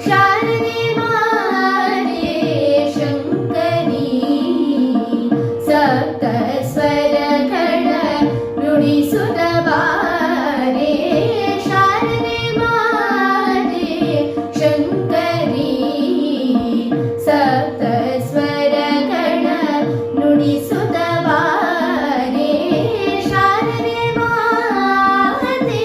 ಶಾರದೆ ಮಾತೆ ಶಂಕರಿ ಸಪ್ತ ಸ್ವರಗಳ ನುಡಿಸುತ್ತ ಬಾರೆ ಶಾರದೆ ಮಾತೆ ಶಂಕರಿ ಸಪ್ತ ಸ್ವರಗಳ ನುಡಿಸುತ್ತ ಬಾರೆ ಶಾರದೆ ಮಾತೆ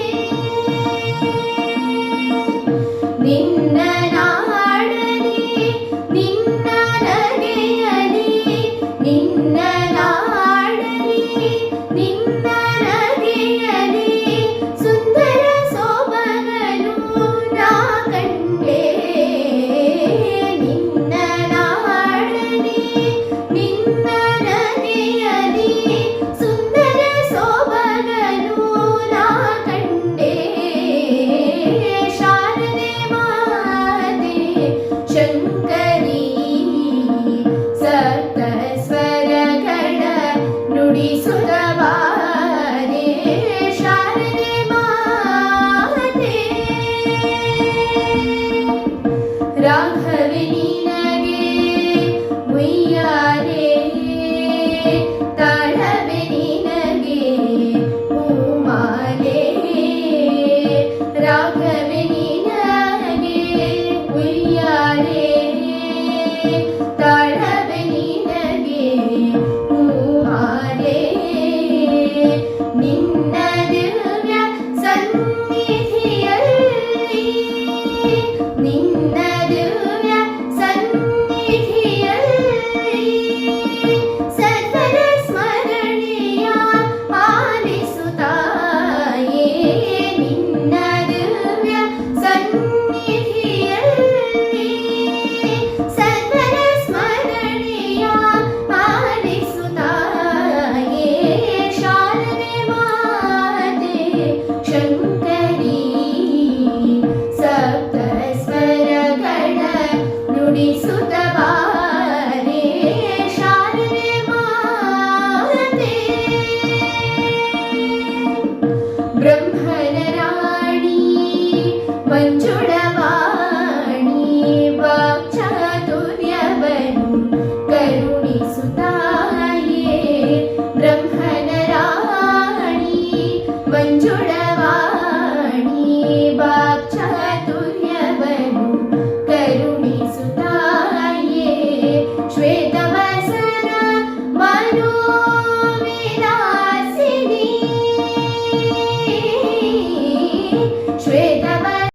ನಿನ್ನ ನಾಡಲಿ ನಿನ್ನ ನಗೆಯಲಿ ನಿನ್ನ ನಾಡಲಿ ನಿನ್ನ ನಗೆಯಲಿ ಸುಂದರ ಸೊಬಗನು ನಾ ಕಂಡೆ ನಿನ್ನ ನಾಡಲಿ ನಿನ್ನ ನಗೆಯಲಿ ಸುಂದರ ಸೊಬಗನು ನಾ ಕಂಡೆ ಶಾರದೆ ಮಾತೆ ಶಂಕರಿ ಸಪ್ತ ಸ್ವರಗಳ ನುಡಿಸುತ್ತ ಬಾರೆ ಶಾರದೆ ಮಾತೆ ರಾಘವೆ ನಿನಗೆ ಉಯ್ಯಾಲೆ ತಾಳವೆ ನಿನಗೆ ಹೂಮಾಲೆ ರಾಘವೆ ನಿನಗೆ ಉಯ್ಯಾಲೆ ತಾಳವೆ ನಿನಗೆ ಹೂಮಾಲೆ ನಿನ್ನ ದಿವ್ಯ ಸನ್ನಿಧಿಯಲ್ಲಿ ನಿನ್ನ ದಿವ್ಯ ಸನ್ನಿಧಿಯಲ್ಲಿ ಸರ್ವರ ಸ್ಮರಣೆಯ ಪಾಲಿಸುತ್ತಾಯೇ ನಿನ್ನ ದಿವ್ಯ ಸನ್ನಿಧಿಯಲ್ಲಿ ಸರ್ವರ ಸ್ಮರಣೆಯ ಪಾಲಿಸುತ್ತಾಯೇ ಶಾರದೆ ಮಾತೆ ಶಂಕರಿ ಸಪ್ತ ಸ್ವರಗಳ ನುಡಿಸುತ್ತ ಬಾರೆ ಶಾರದೆ ಮಾತೆ ಬ್ರಹ್ಮನ ರಾಣಿ ಮಂಜುಳ